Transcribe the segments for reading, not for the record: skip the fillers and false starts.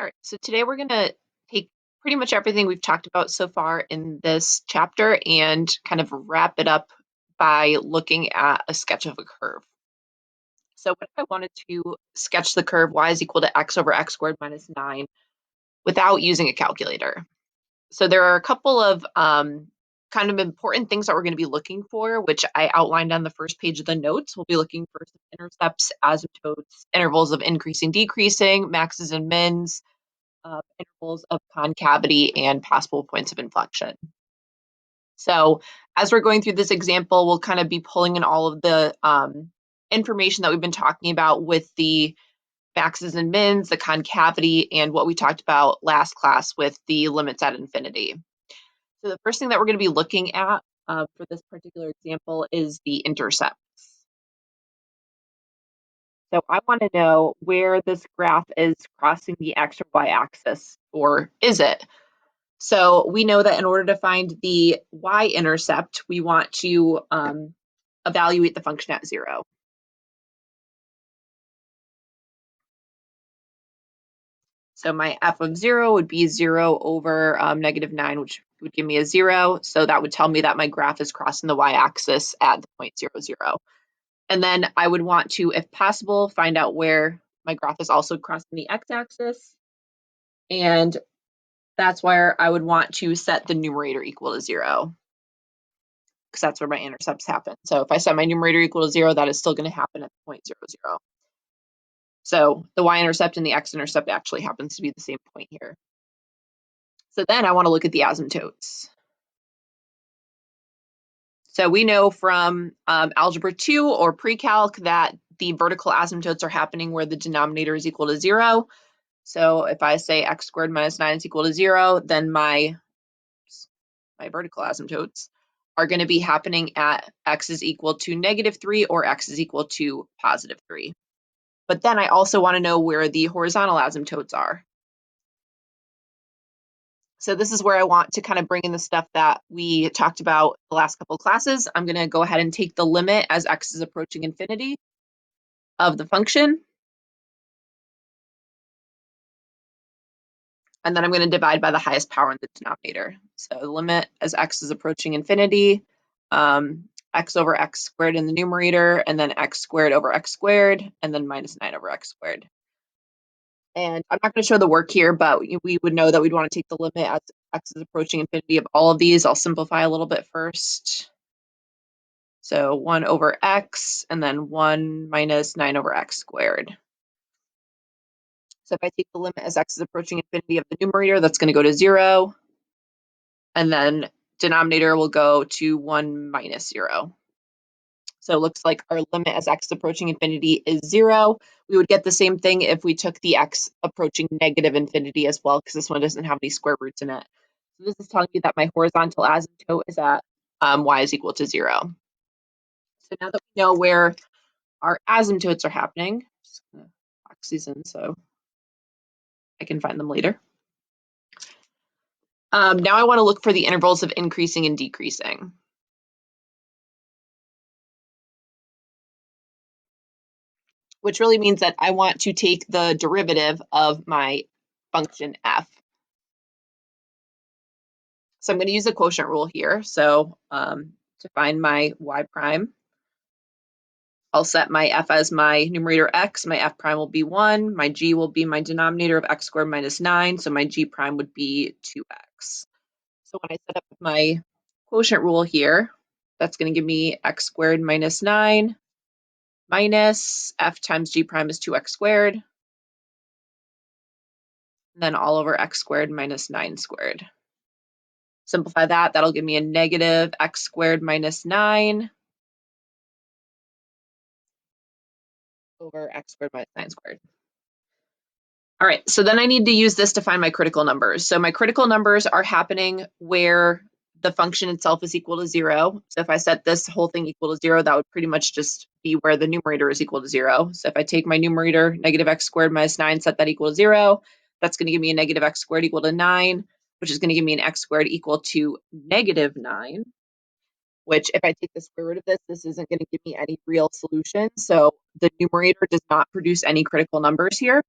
All right, so today we're going to take pretty much everything we've talked about so far in this chapter and kind of wrap it up by looking at a sketch of a curve. So what if I wanted to sketch the curve y is equal to x over x squared minus 9 without using a calculator? So there are a couple of kind of important things that we're going to be looking for, which I outlined on the first page of the notes. We'll be looking for some intercepts, asymptotes, intervals of increasing, decreasing, maxes and mins, intervals of concavity, and possible points of inflection. So as we're going through this example, we'll kind of be pulling in all of the information that we've been talking about with the maxes and mins, the concavity, and what we talked about last class with the limits at infinity. So the first thing that we're going to be looking at for this particular example is the intercepts. So I want to know where this graph is crossing the x or y axis, or is it? So we know that in order to find the y-intercept, we want to evaluate the function at 0. So my f of 0 would be 0 over -9, which would give me a 0. So that would tell me that my graph is crossing the y-axis at the point 0, 0. And then I would want to, if possible, find out where my graph is also crossing the x-axis. And that's where I would want to set the numerator equal to 0, because that's where my intercepts happen. So if I set my numerator equal to 0, that is still going to happen at the point 0, 0. So the y-intercept and the x-intercept actually happens to be the same point here. So then I want to look at the asymptotes. So we know from algebra 2 or pre-calc that the vertical asymptotes are happening where the denominator is equal to 0. So if I say x squared minus 9 is equal to 0, then my vertical asymptotes are going to be happening at x is equal to -3 or x is equal to +3. But then I also want to know where the horizontal asymptotes are. So this is where I want to kind of bring in the stuff that we talked about the last couple of classes. I'm going to go ahead and take the limit as x is approaching infinity of the function. And then I'm going to divide by the highest power in the denominator. So the limit as x is approaching infinity, x over x squared in the numerator, and then x squared over x squared, and then minus 9 over x squared. And I'm not going to show the work here, but we would know that we'd want to take the limit as x is approaching infinity of all of these. I'll simplify a little bit first. So 1 over x, and then 1 minus 9 over x squared. So if I take the limit as x is approaching infinity of the numerator, that's going to go to 0. And then denominator will go to 1 minus 0. So it looks like our limit as x is approaching infinity is 0. We would get the same thing if we took the x approaching negative infinity as well, because this one doesn't have any square roots in it. So this is telling you that my horizontal asymptote is at y is equal to 0. So now that we know where our asymptotes are happening, I'm just going to box these in so I can find them later. Now I want to look for the intervals of increasing and decreasing. Which really means that I want to take the derivative of my function f. So I'm going to use the quotient rule here. So to find my y prime, I'll set my f as my numerator x, my f prime will be 1, my g will be my denominator of x squared minus 9, so my g prime would be 2x. So when I set up my quotient rule here, that's going to give me x squared minus 9 minus f times g prime is 2x squared, and then all over x squared minus 9 squared. Simplify that, that'll give me a negative x squared minus 9 over x squared minus 9 squared. All right, so then I need to use this to find my critical numbers. So my critical numbers are happening where the function itself is equal to 0. So if I set this whole thing equal to 0, that would pretty much just be where the numerator is equal to 0. So if I take my numerator, negative x squared minus 9, set that equal to 0, that's going to give me a negative x squared equal to 9, which is going to give me an x squared equal to negative 9. Which if I take the square root of this isn't going to give me any real solution. So the numerator does not produce any critical numbers here.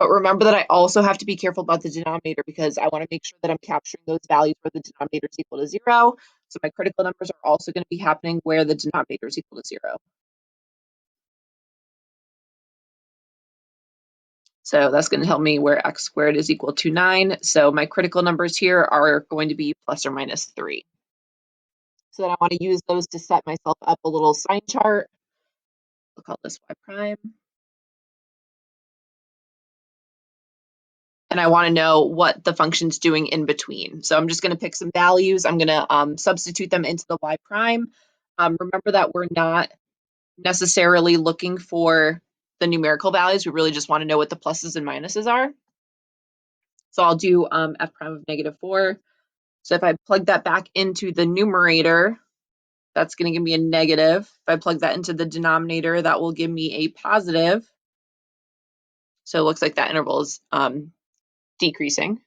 But remember that I also have to be careful about the denominator because I want to make sure that I'm capturing those values where the denominator is equal to 0. So my critical numbers are also going to be happening where the denominator is equal to 0. So that's going to help me where x squared is equal to 9. So my critical numbers here are going to be plus or minus 3. So then I want to use those to set myself up a little sign chart. We'll call this y prime. And I want to know what the function's doing in between. So I'm just going to pick some values. I'm going to substitute them into the y prime. Remember that we're not necessarily looking for the numerical values. We really just want to know what the pluses and minuses are. So I'll do f prime of -4. So if I plug that back into the numerator, that's going to give me a negative. If I plug that into the denominator, that will give me a positive. So it looks like that interval is decreasing.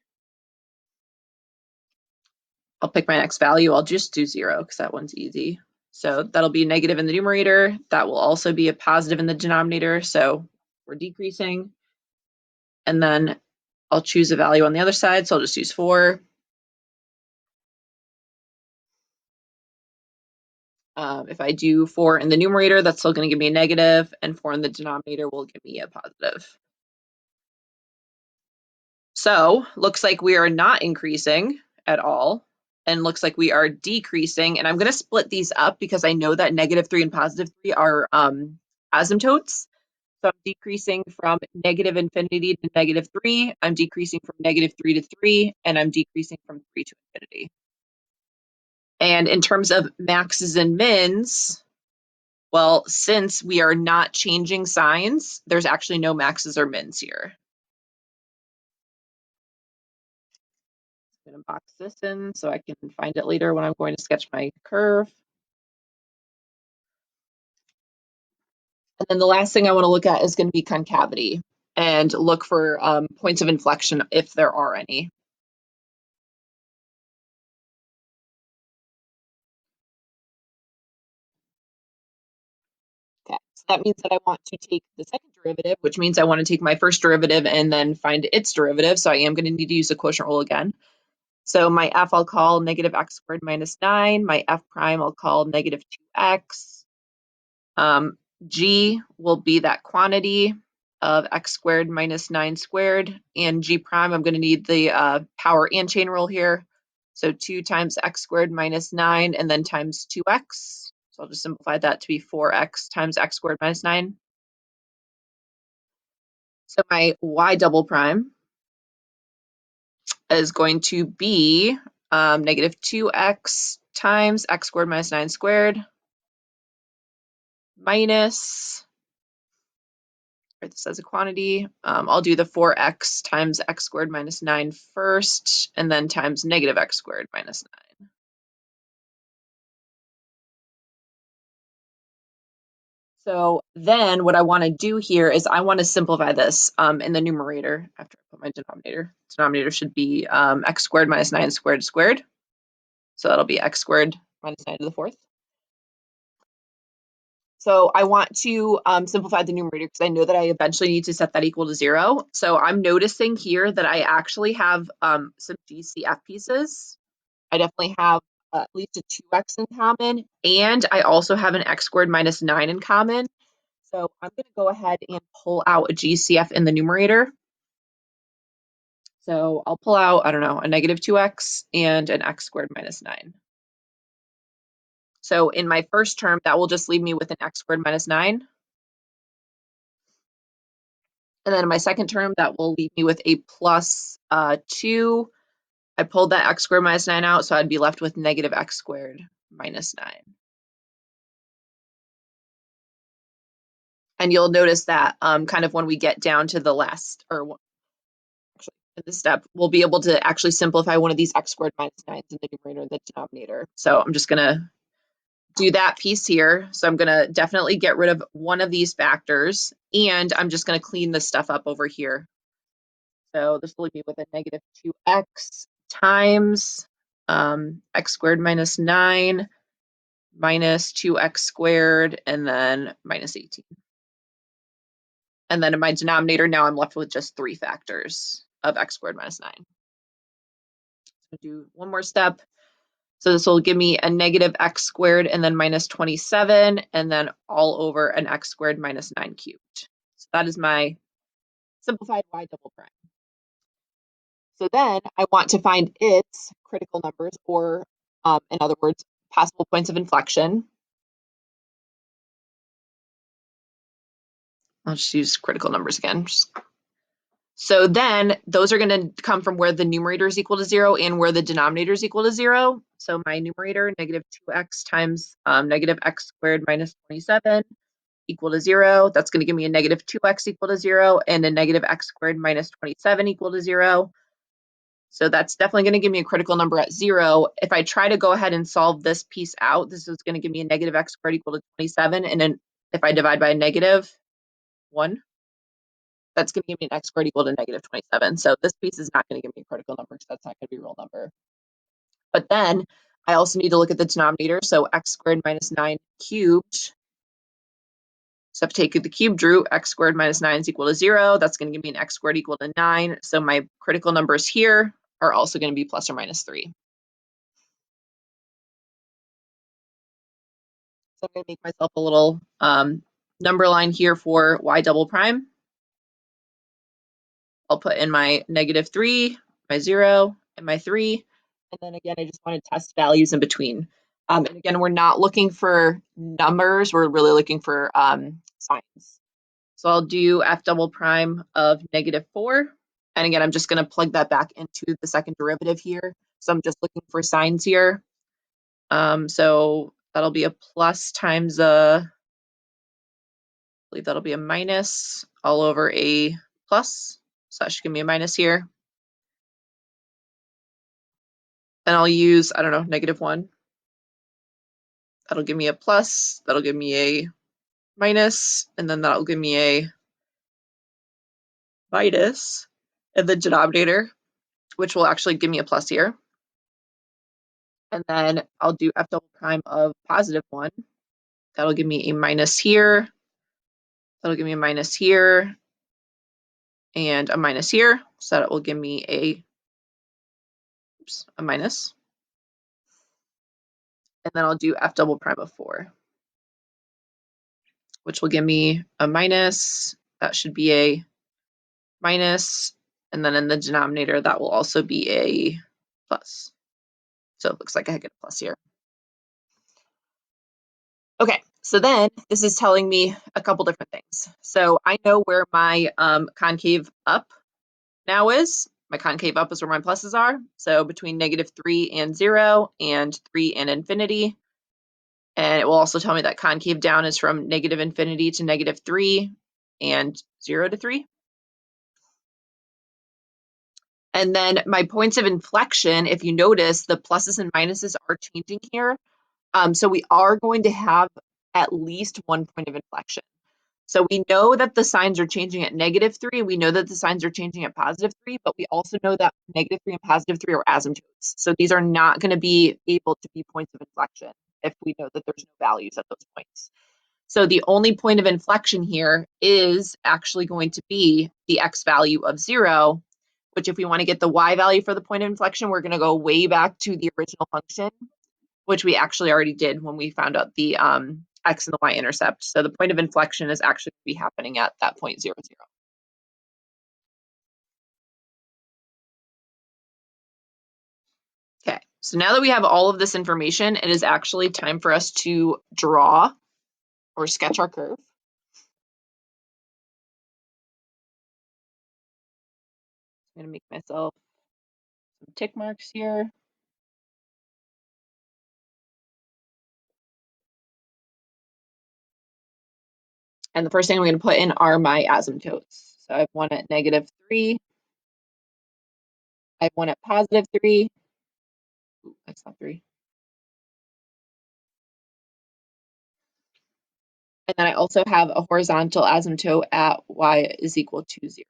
I'll pick my next value. I'll just do 0 because that one's easy. So that'll be negative in the numerator. That will also be a positive in the denominator. So we're decreasing. And then I'll choose a value on the other side. So I'll just use 4. If I do 4 in the numerator, that's still going to give me a negative, and 4 in the denominator will give me a positive. So looks like we are not increasing at all, and looks like we are decreasing. And I'm going to split these up because I know that -3 and +3 are asymptotes. So I'm decreasing from negative infinity to -3. I'm decreasing from -3 to 3, and I'm decreasing from 3 to infinity. And in terms of maxes and mins, well, since we are not changing signs, there's actually no maxes or mins here. I'm going to box this in so I can find it later when I'm going to sketch my curve. And then the last thing I want to look at is going to be concavity and look for points of inflection if there are any. Okay, so that means that I want to take the second derivative, which means I want to take my first derivative and then find its derivative. So I am going to need to use the quotient rule again. So my f I'll call -x squared minus 9. My f prime I'll call -2x. G will be that quantity of x squared minus 9 squared. And g prime, I'm going to need the power and chain rule here. So 2 times x squared minus 9 and then times 2x. So I'll just simplify that to be 4x times x squared minus 9. So my y double prime is going to be -2x times x squared minus 9 squared minus, write this as a quantity. I'll do the 4x times x squared minus 9 first, and then times -x squared minus 9. So then what I want to do here is I want to simplify this in the numerator after I put my denominator. Denominator should be x squared minus 9 squared squared. So that'll be x squared minus 9 to the 4th. So I want to simplify the numerator because I know that I eventually need to set that equal to 0. So I'm noticing here that I actually have some GCF pieces. I definitely have at least a 2x in common, and I also have an x squared minus 9 in common. So I'm going to go ahead and pull out a GCF in the numerator. So I'll pull out, I don't know, a -2x and an x squared minus 9. So in my first term, that will just leave me with an x squared minus 9. And then in my second term, that will leave me with a plus 2. I pulled that x squared minus 9 out, so I'd be left with -x squared minus 9. And you'll notice that kind of when we get down to the last, or actually in this step, we'll be able to actually simplify one of these x squared minus 9s in the numerator and the denominator. So I'm just going to do that piece here. So I'm going to definitely get rid of one of these factors, and I'm just going to clean this stuff up over here. So this will leave me with a -2x times x squared minus 9 minus 2x squared and then minus 18. And then in my denominator, now I'm left with just 3 factors of x squared minus 9. So do one more step. So this will give me a negative x squared and then minus 27, and then all over an x squared minus 9 cubed. So that is my simplified y double prime. So then I want to find its critical numbers, or in other words, possible points of inflection. I'll just use critical numbers again. So then those are going to come from where the numerator is equal to 0 and where the denominator is equal to 0. So my numerator, negative 2x times negative x squared minus 27 equal to 0. That's going to give me a negative 2x equal to 0 and a negative x squared minus 27 equal to 0. So that's definitely going to give me a critical number at 0. If I try to go ahead and solve this piece out, this is going to give me a negative x squared equal to 27. And then if I divide by a negative 1, that's going to give me an x squared equal to negative 27. So this piece is not going to give me a critical number because that's not going to be a real number. But then I also need to look at the denominator. So x squared minus 9 cubed. So if I take the cubed root, x squared minus 9 is equal to 0. That's going to give me an x squared equal to 9. So my critical numbers here are also going to be plus or minus 3. So I'm going to make myself a little number line here for y double prime. I'll put in my negative 3, my 0, and my 3. And then again, I just want to test values in between. And again, we're not looking for numbers. We're really looking for signs. So I'll do f double prime of negative 4. And again, I'm just going to plug that back into the second derivative here. So I'm just looking for signs here. So that'll be a plus times a, I believe that'll be a minus all over a plus. So that should give me a minus here. And I'll use, I don't know, negative 1. That'll give me a plus. That'll give me a minus. And then that'll give me a minus in the denominator, which will actually give me a plus here. And then I'll do f double prime of positive 1. That'll give me a minus here. That'll give me a minus here. And a minus here. So that will give me a minus. And then I'll do f double prime of 4, which will give me a minus. That should be a minus. And then in the denominator, that will also be a plus. So it looks like I get a plus here. Okay, so then this is telling me a couple different things. So I know where my concave up now is. My concave up is where my pluses are. So between negative 3 and 0 and 3 and infinity. And it will also tell me that concave down is from negative infinity to negative 3 and 0 to 3. And then my points of inflection, if you notice, the pluses and minuses are changing here. So we are going to have at least one point of inflection. So we know that the signs are changing at negative 3. We know that the signs are changing at positive 3, but we also know that negative 3 and positive 3 are asymptotes. So these are not going to be able to be points of inflection if we know that there's no values at those points. So the only point of inflection here is actually going to be the x value of 0, which if we want to get the y value for the point of inflection, we're going to go way back to the original function, which we actually already did when we found out the x and the y-intercept. So the point of inflection is actually going to be happening at that point 0, 0. Okay, so now that we have all of this information, it is actually time for us to draw or sketch our curve. I'm going to make myself some tick marks here. And the first thing I'm going to put in are my asymptotes. So I have one at negative 3. I have one at positive 3. Ooh, that's not 3. And then I also have a horizontal asymptote at y is equal to 0.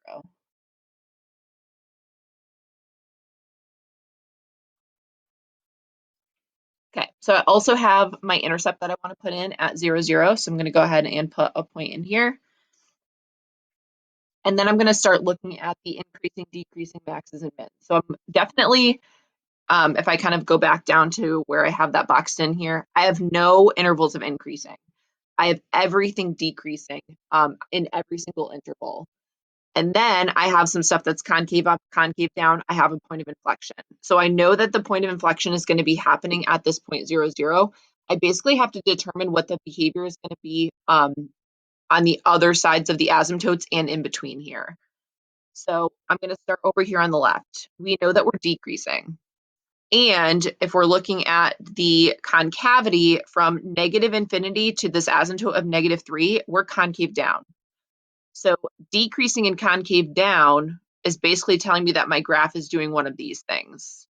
Okay, so I also have my intercept that I want to put in at 0, 0. So I'm going to go ahead and put a point in here. And then I'm going to start looking at the increasing, decreasing maxes and mins. So I'm definitely, if I kind of go back down to where I have that boxed in here, I have no intervals of increasing. I have everything decreasing in every single interval. And then I have some stuff that's concave up, concave down. I have a point of inflection. So I know that the point of inflection is going to be happening at this point 0, 0. I basically have to determine what the behavior is going to be on the other sides of the asymptotes and in between here. So I'm going to start over here on the left. We know that we're decreasing. And if we're looking at the concavity from negative infinity to this asymptote of -3, we're concave down. So decreasing and concave down is basically telling me that my graph is doing one of these things.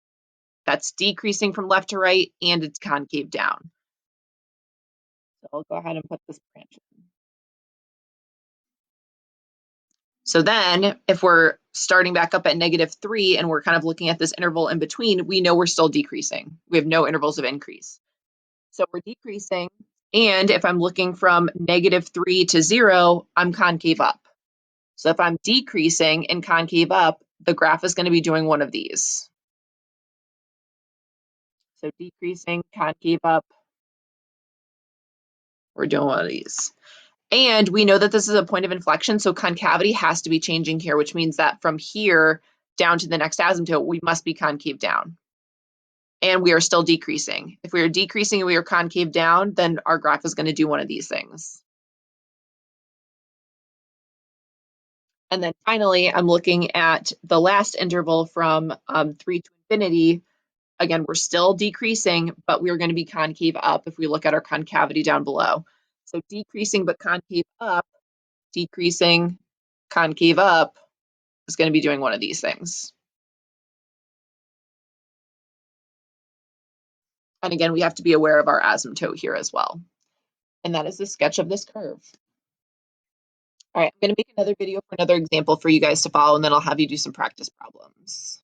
That's decreasing from left to right and it's concave down. So I'll go ahead and put this branch in. So then if we're starting back up at -3 and we're kind of looking at this interval in between, we know we're still decreasing. We have no intervals of increase. So we're decreasing. And if I'm looking from -3 to 0, I'm concave up. So if I'm decreasing and concave up, the graph is going to be doing one of these. So decreasing, concave up, we're doing one of these. And we know that this is a point of inflection, so concavity has to be changing here, which means that from here down to the next asymptote, we must be concave down. And we are still decreasing. If we are decreasing and we are concave down, then our graph is going to do one of these things. And then finally, I'm looking at the last interval from 3 to infinity. Again, we're still decreasing, but we're going to be concave up if we look at our concavity down below. So decreasing but concave up, decreasing, concave up is going to be doing one of these things. And again, we have to be aware of our asymptote here as well. And that is the sketch of this curve. All right, I'm going to make another video for another example for you guys to follow, and then I'll have you do some practice problems.